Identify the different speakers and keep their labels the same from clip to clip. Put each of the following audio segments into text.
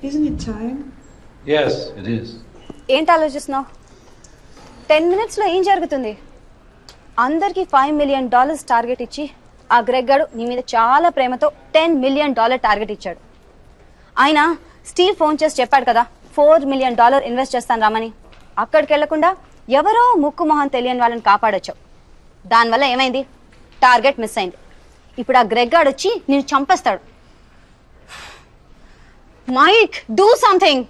Speaker 1: Isn't it time?
Speaker 2: Yes, it is.
Speaker 3: ఏంటి ఆలోచిస్తున్నావు? 10 minutesలో ఏం జరుగుతుంది? అందరికి $5 million టార్గెట్ ఇచ్చి ఆ గ్రెగ్ గాడు నీ మీద చాలా ప్రేమతో $10 million టార్గెట్ ఇచ్చాడు. ఆయన స్టీవ్ ఫోన్ చేసి చెప్పాడు కదా $4 million ఇన్వెస్ట్ చేస్తాను రామని. అక్కడికి వెళ్లకుండా ఎవరో ముక్కు మొహం తెలియని వాళ్ళని కాపాడొచ్చావు. దానివల్ల ఏమైంది? టార్గెట్ మిస్ అయింది. ఇప్పుడు ఆ గ్రెగ్ గాడు వచ్చి నేను చంపేస్తాడు. Mike, do something.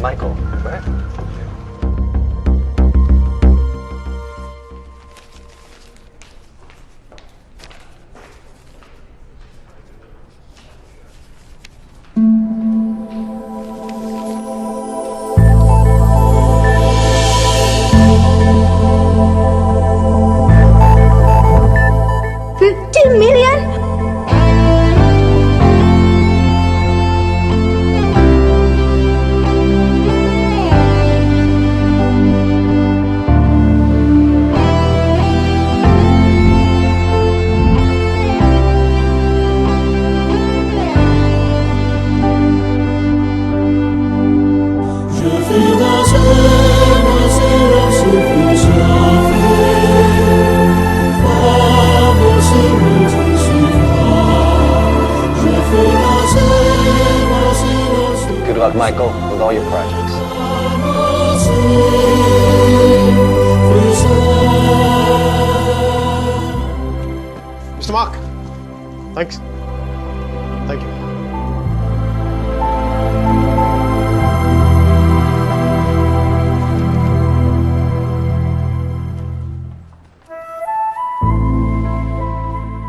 Speaker 4: Michael, where?
Speaker 3: $50 million?
Speaker 4: Good luck, Michael, with all your projects.
Speaker 5: Mr. Mark, thanks. Thank you.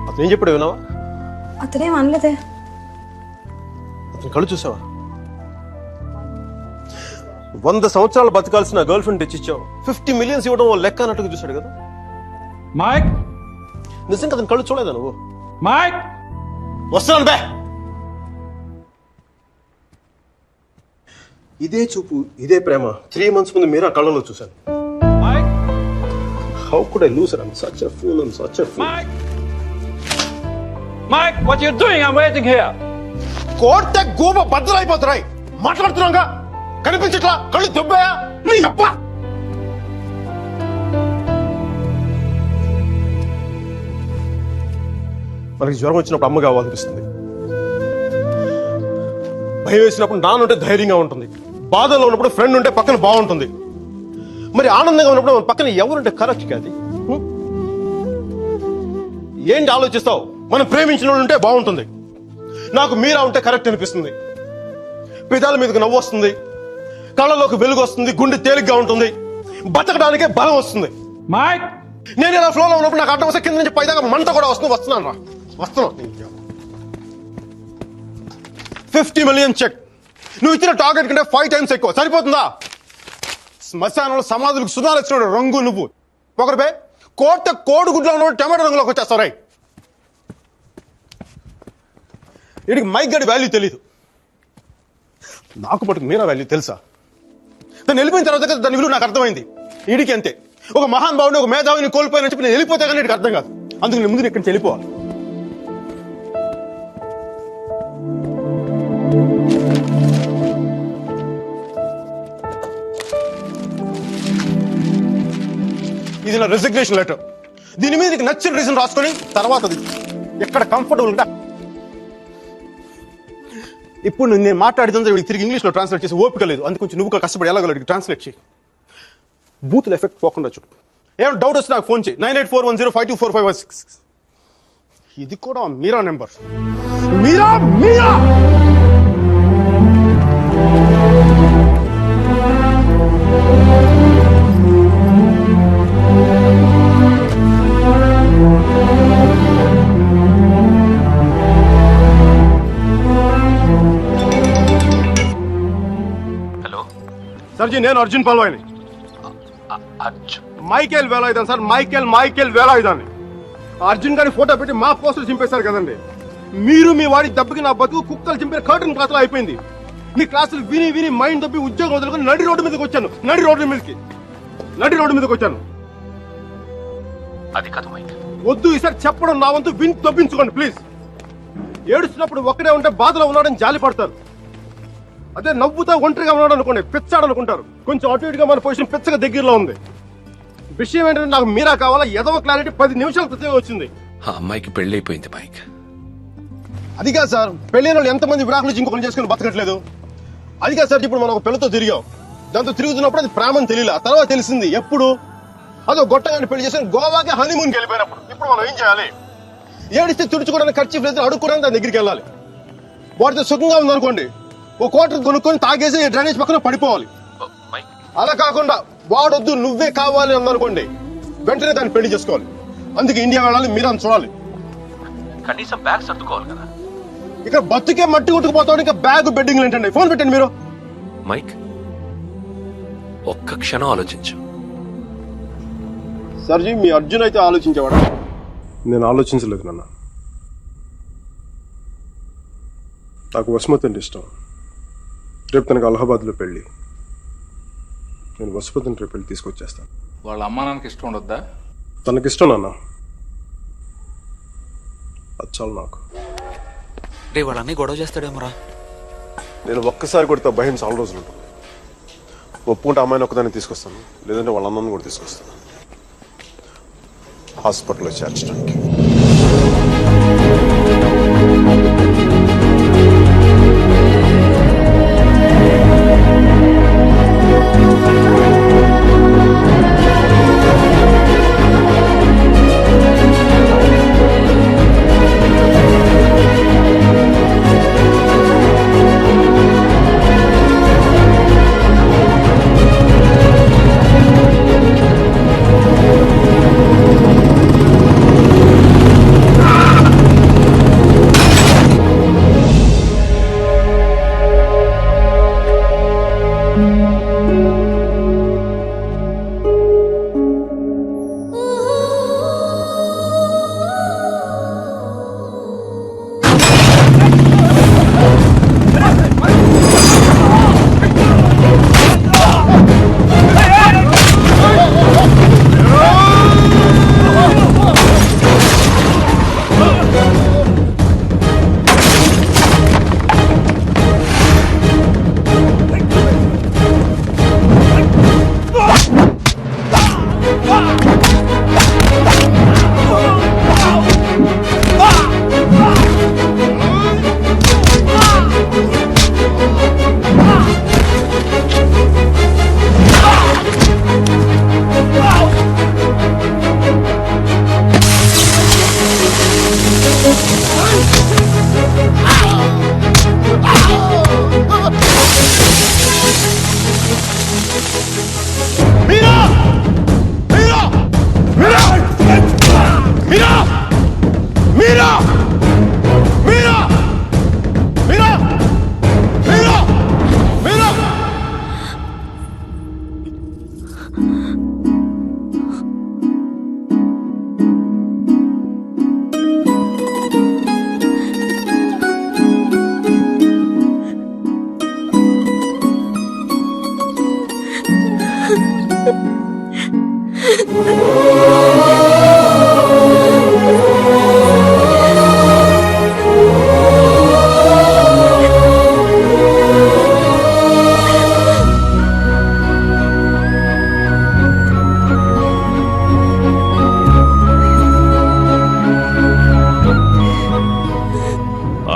Speaker 5: అతను ఏం చెప్పాడు విన్నావా?
Speaker 1: అతనేం అనలేదే.
Speaker 5: అతని కళ్ళు చూసావా? 100 సంవత్సరాలు బతకాల్సిన గర్ల్ ఫ్రెండ్ తెచ్చిచ్చావు. 50 millions ఇవ్వడం ఓ లెక్క అన్నట్టుగా చూశాడు కదా.
Speaker 2: Mike?
Speaker 5: నిజంగా అతని కళ్ళు చూడలేదా నువ్వు?
Speaker 2: Mike?
Speaker 5: వస్తున్నాను బే. ఇదే చూపు, ఇదే ప్రేమ 3 months ముందు మీరు ఆ కళ్ళలో చూశాను.
Speaker 2: Mike?
Speaker 5: How could I lose her? I'm such a fool. I'm such a fool.
Speaker 2: Mike? Mike, what are you doing? I'm waiting here.
Speaker 5: కోర్టే గోప బద్దలైపోతున్నాయి. మాట్లాడుతున్నాగా కనిపించట్లా? కళ్ళు దొబ్బాయా? నీ అబ్బా! మనకి జ్వరం వచ్చినప్పుడు అమ్మ కావాలనిపిస్తుంది. భయం వేసినప్పుడు నాన్నుంటే ధైర్యంగా ఉంటుంది. బాధలో ఉన్నప్పుడు ఫ్రెండ్ ఉంటే పక్కన బాగుంటుంది. మరి ఆనందంగా ఉన్నప్పుడు మన పక్కన ఎవరుంటే కరెక్ట్ కాదు. ఏంటి ఆలోచిస్తావు? మనం ప్రేమించిన వాళ్ళు ఉంటే బాగుంటుంది. నాకు మీరా ఉంటే కరెక్ట్ అనిపిస్తుంది. పెదాల మీదకి నవ్వు వస్తుంది, కళ్ళలోకి వెలుగు వస్తుంది, గుండె తేలిగ్గా ఉంటుంది, బతకడానికే బలం వస్తుంది.
Speaker 2: Mike?
Speaker 5: నేను ఇలా ఫ్లోలో ఉన్నప్పుడు నాకు అడ్డం వస్తే కింద నుంచి పైదాకా మంట కూడా వస్తున్నాను రా. వస్తున్నాను. 50 million చెక్. నువ్వు ఇచ్చిన టార్గెట్ కంటే 5 times ఎక్కువ. సరిపోతుందా? శ్మశానంలో సమాధులకు సుధాలు ఇచ్చినాడు రంగు నువ్వు. ఒకరిపై కోడిగుడ్లో ఉన్న టమాటో రంగులోకి వచ్చేస్తావు. రై వీడికి మైక్ గడి వాల్యూ తెలీదు. నాకు మటుకు మీరా వాల్యూ తెలుసా? తను వెళ్ళిపోయిన తర్వాత కదా దాని విలువ నాకు అర్థమైంది. వీడికి అంతే. ఒక మహాన్ భావుని, ఒక మేధావిని కోల్పోయిన చెప్పి నేను వెళ్ళిపోతే కానీ వీడికి అర్థం కాదు. అందుకు నేను ముందు ఇక్కడి నుంచి వెళ్ళిపోవాలి. ఇది నా రెసిగ్నేషన్ లెటర్. దీని మీద నీకు నచ్చిన రీజన్ రాసుకొని తర్వాత ఎక్కడ కంఫర్టబుల్ ఉంటా. ఇప్పుడు నేను మాట్లాడితే వీడికి తిరిగి ఇంగ్లీష్లో ట్రాన్స్లేట్ చేసి ఓపిక లేదు. అందుకు కొంచెం నువ్వు కష్టపడి ఎలాగో ట్రాన్స్లేట్ చేయి. బూతుల ఎఫెక్ట్ పోకుండా చూడు. ఏమైనా డౌట్ వస్తే నాకు ఫోన్ చేయి. 9841052456. ఇది కూడా మీరా నెంబర్. మీరా మీరా సార్జీ నేను అర్జున్ పల్వాయిని. మైకేల్ వేలాయుధాన్ సార్, మైకేల్ వేలాయుధాన్ని. అర్జున్ గారి ఫోటో పెట్టి మా పోస్టర్ చింపేశారు కదండి. మీరు మీ వాడి దెబ్బకి నా బతుకు కుక్కలు చింపిన కర్టన్ క్లాసులో అయిపోయింది. మీ క్లాసులు విని విని మైండ్ దబ్బి ఉద్యోగం వదులుకొని నడి రోడ్డు మీదకి వచ్చాను. నడి రోడ్డు మీదకి వచ్చాను.
Speaker 6: అది కాదు మైక్.
Speaker 5: వద్దు ఈసారి చెప్పడం నా వంతు విని తప్పించుకోండి ప్లీజ్. ఏడుస్తున్నప్పుడు ఒక్కడే ఉంటే బాధలో ఉన్నాడని జాలి పడతారు. అదే నవ్వుతా ఒంటరిగా ఉన్నాడు అనుకోండి పిచ్చాడు అనుకుంటారు. కొంచెం అటు ఇటుగా మన పొజిషన్ పిచ్చగా దగ్గరలో ఉంది. విషయం ఏంటంటే నాకు మీరా కావాలా ఎదవ క్లారిటీ 10 నిమిషాల క్రితమే వచ్చింది.
Speaker 6: ఆ అమ్మాయికి పెళ్లి అయిపోయింది మైక్.
Speaker 5: అది కాదు సార్, పెళ్ళైన వాళ్ళు ఎంతమంది విడాకులు ఇంకొకరు చేసుకుని బతకట్లేదు. అది కాదు సార్, ఇప్పుడు మనం ఒక పిల్లతో తిరిగాం. దాంతో తిరుగుతున్నప్పుడు అది ప్రేమని తెలియలే, ఆ తర్వాత తెలిసింది. ఎప్పుడు అదో గొట్టగాని పెళ్లి చేసుకుని గోవాకి హనీమూన్కి వెళ్ళిపోయినప్పుడు. ఇప్పుడు మనం ఏం చేయాలి? ఏడిస్తే తుడుచుకోవడానికి ఖర్చు లేదు, అడుక్కోవడానికి దాని దగ్గరికి వెళ్ళాలి. వాటితో సుఖంగా ఉందనుకోండి, ఓ క్వార్టర్ కొనుక్కొని తాగేసి డ్రైనేజ్ పక్కన పడిపోవాలి. అలా కాకుండా వాడొద్దు నువ్వే కావాలి అందనుకోండి, వెంటనే దాన్ని పెళ్లి చేసుకోవాలి. అందుకే ఇండియా వెళ్ళాలి, మీరు అని చూడాలి.
Speaker 6: కనీసం బ్యాగ్ సర్దుకోవాలి కదా.
Speaker 5: ఇక్కడ బతుకే మట్టి కొట్టుకుపోతాడు, ఇంకా బ్యాగ్ బెడ్డింగ్ ఏంటండి? ఫోన్ పెట్టండి మీరు.
Speaker 6: మైక్ ఒక్క క్షణం ఆలోచించు.
Speaker 5: సర్జీ మీ అర్జున్ అయితే ఆలోచించేవాడా? నేను ఆలోచించలేదు నాన్న. నాకు వసుమతి అంటే ఇష్టం. రేపు తనకు అలహాబాద్లో పెళ్లి. నేను వసుమతిని రేపు పెళ్లి తీసుకొచ్చేస్తాను.
Speaker 7: వాళ్ళ అమ్మా నాన్నకి ఇష్టం ఉండొద్దా?
Speaker 5: తనకిష్టం నాన్న, అది చాలు నాకు.
Speaker 8: రే వాళ్ళన్నీ గొడవ చేస్తాడేమోరా.
Speaker 5: నేను ఒక్కసారి కొడితే భయం చాలా రోజులు ఉంటుంది. ఒప్పుకుంటే అమ్మాయిని ఒక్కదాన్ని తీసుకొస్తాను, లేదంటే వాళ్ళ అన్నను కూడా తీసుకొస్తాను హాస్పిటల్లో చేర్చడానికి.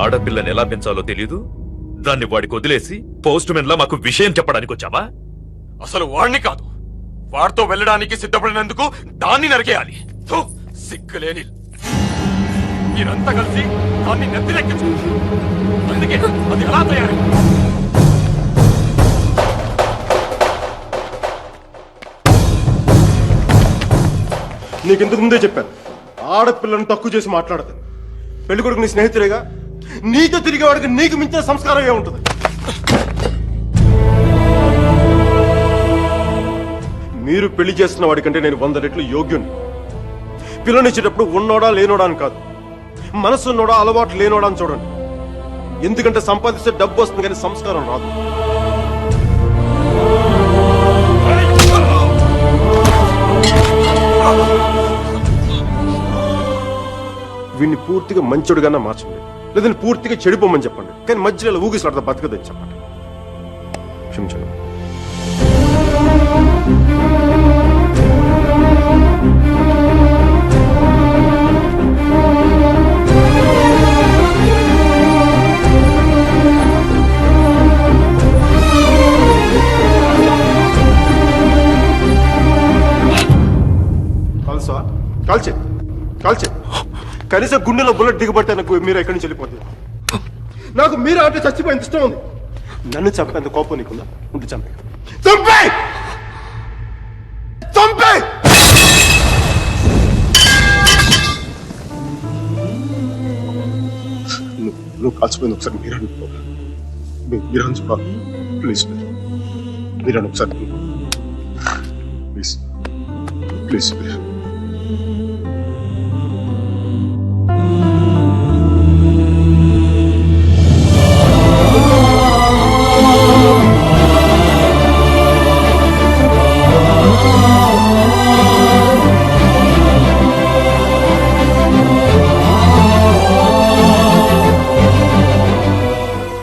Speaker 9: ఆడపిల్లని ఎలా పెంచాలో తెలీదు, దాన్ని వాడికి వదిలేసి పోస్ట్ మెన్ లా మాకు విషయం చెప్పడానికి వచ్చావా?
Speaker 10: అసలు వాడిని కాదు, వాడితో వెళ్ళడానికి సిద్ధపడినందుకు దాన్ని నరికేయాలి. సిగ్గులేని మీరంతా కలిసి దాన్ని నెత్తిరెక్కించు. అందుకే అది ఎలా తయారు?
Speaker 5: నీకెందుకు ముందే చెప్పాను, ఆడపిల్లను తక్కువ చేసి మాట్లాడతాను. పెళ్లి కొడుకు నీ స్నేహితులేగా, నీతో తిరిగేవాడికి నీకు మించిన సంస్కారం ఏముంటుంది? మీరు పెళ్లి చేస్తున్న వాడికంటే నేను 100 రెట్లు యోగ్యుని. పిల్లనిచ్చేటప్పుడు ఉన్నోడా లేనోడా అని కాదు, మనసున్నోడా అలవాటు లేనోడా అని చూడండి. ఎందుకంటే సంపాదిస్తే డబ్బు వస్తుంది కానీ సంస్కారం రాదు. వీడిని పూర్తిగా మంచోడుగానే మార్చండి, లేదని పూర్తిగా చెడిపోమని చెప్పండి. కానీ మధ్యలో ఊగిసలాడతా బతకదని చెప్పండి. క్షమించండి. కాల్చే కాల్చే కనీసం గుండెలో బుల్లెట్ దిగబడితే నాకు మీరు ఎక్కడి నుంచి వెళ్ళిపోతుంది. నాకు మీరు అంటే చచ్చిపోయింది ఇష్టం ఉంది. నన్ను చంపేంత కోపం నీకుందా? ఉంటే చంపే చంపే చంపే. నువ్వు కాల్చిపోయింది ఒకసారి మీరు చూడాలి. ప్లీజ్ మీరు ఒకసారి ప్లీజ్ ప్లీజ్ ప్లీజ్.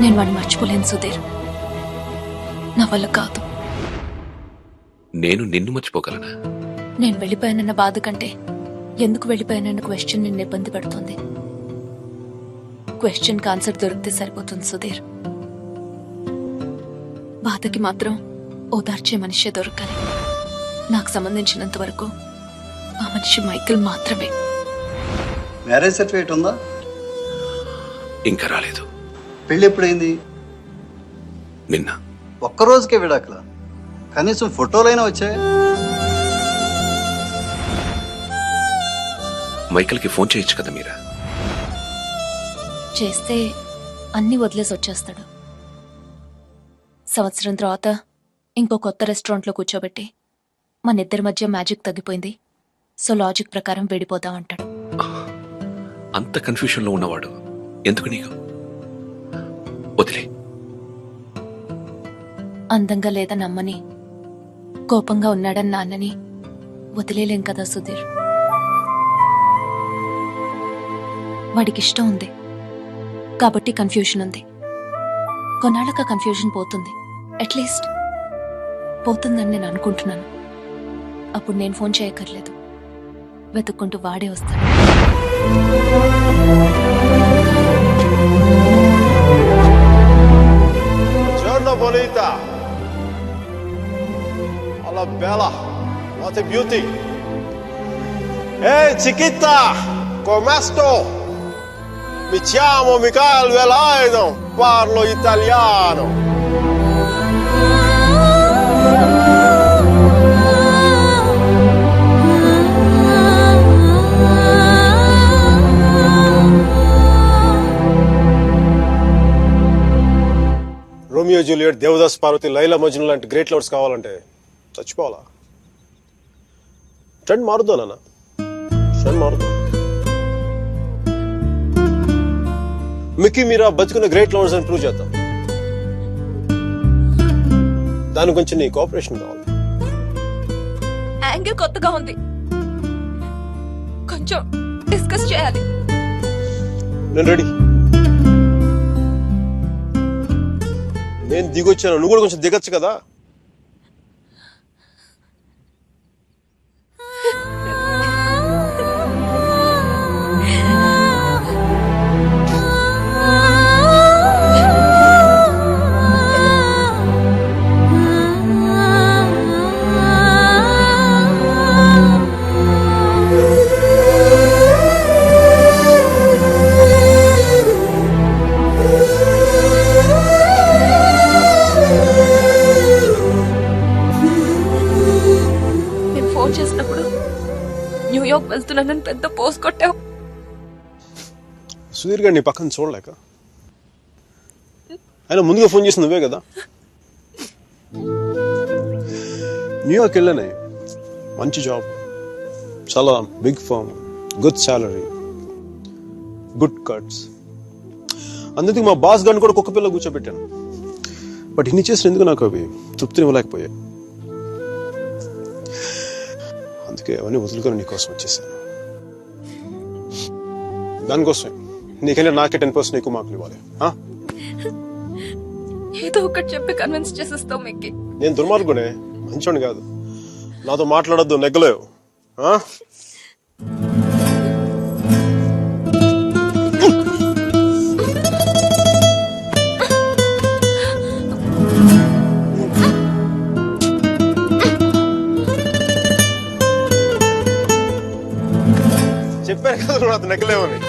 Speaker 1: నేను వాడిని మర్చిపోలేను సుధీర్, నా వల్ల కాదు.
Speaker 6: నేను నిన్ను మర్చిపోగలనా?
Speaker 1: నేను వెళ్ళిపోయానన్న బాధ కంటే ఎందుకు వెళ్ళిపోయానన్న క్వశ్చన్ నిన్ను ఇబ్బంది పెడుతుంది. క్వశ్చన్ ఆన్సర్ దొరికితే సరిపోతుంది సుధీర్. బాధకి మాత్రం ఓదార్చే మనిషే దొరకాలి. నాకు సంబంధించినంత వరకు ఆ మనిషి మైకిల్ మాత్రమే.
Speaker 11: మ్యారేజ్ సర్టిఫికేట్ ఉందా?
Speaker 6: ఇంకా రాలేదు.
Speaker 11: పెళ్లి ఎప్పుడైంది?
Speaker 6: నిన్న.
Speaker 11: ఒక్కరోజుకే విడాకులా? కనీసం ఫోటోలైనా వచ్చాయి?
Speaker 6: మైకిల్కి ఫోన్ చేయొచ్చు కదా మీరా?
Speaker 1: చేస్తే అన్ని వదిలేసి వచ్చేస్తాడు. సంవత్సరం తర్వాత ఇంకో కొత్త రెస్టారెంట్లో కూర్చోబెట్టి మన ఇద్దరి మధ్య మ్యాజిక్ తగ్గిపోయింది, సో లాజిక్ ప్రకారం విడిపోదాం అంటాడు.
Speaker 6: అంత కన్ఫ్యూషన్లో ఉన్నవాడు ఎందుకు నీకు? వదిలే.
Speaker 1: అందంగా లేదని అమ్మని, కోపంగా ఉన్నాడని నాన్నని వదిలేలేం కదా సుధీర్. వాడికి ఇష్టం ఉంది కాబట్టి కన్ఫ్యూషన్ ఉంది. కొన్నాళ్ళక కన్ఫ్యూషన్ పోతుంది, అట్లీస్ట్ పోతుందని నేను అనుకుంటున్నాను. అప్పుడు నేను ఫోన్ చేయక్కర్లేదు, వెతుక్కుంటూ వాడే వస్తాడు.
Speaker 5: Giorno bonita. Alla bella. What a beauty. Ehi chiquita, come sto? Mi chiamo Michael Velaino, parlo italiano. Romeo Juliet, Devdas Parvati, Laila Majnu లాంటి గ్రేట్ లవర్స్ కావాలంటే చచ్చిపోవాలా? ట్రెండ్ మారుద్దా నాన్న, ట్రెండ్ మారుద్దా. మిక్కీ మీరా బతుకున్న గ్రేట్ లవర్స్ అని ప్రూవ్ చేద్దాం. దాని గురించి నీ కోఆపరేషన్ కావాలి.
Speaker 1: యాంగిల్ కొత్తగా ఉంది, కొంచెం డిస్కస్ చేయాలి.
Speaker 5: నేను రెడీ. నేను దిగొచ్చాను, నువ్వు కూడా కొంచెం దిగచ్చు కదా.
Speaker 1: న్యూయార్క్ వెళ్తున్నానని పెద్ద పోస్ట్ కొట్టావు.
Speaker 5: సుధీర్ గారు నీ పక్కన చూడలేక, ఆయన ముందుగా ఫోన్ చేసి నువ్వే కదా. న్యూయార్క్ వెళ్ళానే మంచి జాబ్, చాలా big firm, good salary, good cuts. అందుకే మా బాస్ గారిని కూడా కుక్క పిల్ల కూర్చోబెట్టాను. బట్ ఇన్ని చేసిన ఎందుకు నాకు అవి తృప్తినివ్వలేకపోయాయి. అందుకే అవన్నీ వదులుకొని నీకోసం వచ్చేసాను. దానికోసమే నీకంటే నాకే 10% ఎక్కువ మార్కులు ఇవ్వాలి.
Speaker 1: ఏదో ఒకటి చెప్పి కన్విన్స్ చేసేస్తావు మిక్కి.
Speaker 5: నేను దుర్మార్గునే, మంచోని కాదు. నాతో మాట్లాడొద్దు, నెగ్గలేవు. చెప్పాను కదా నాతో నెగ్గలేవని.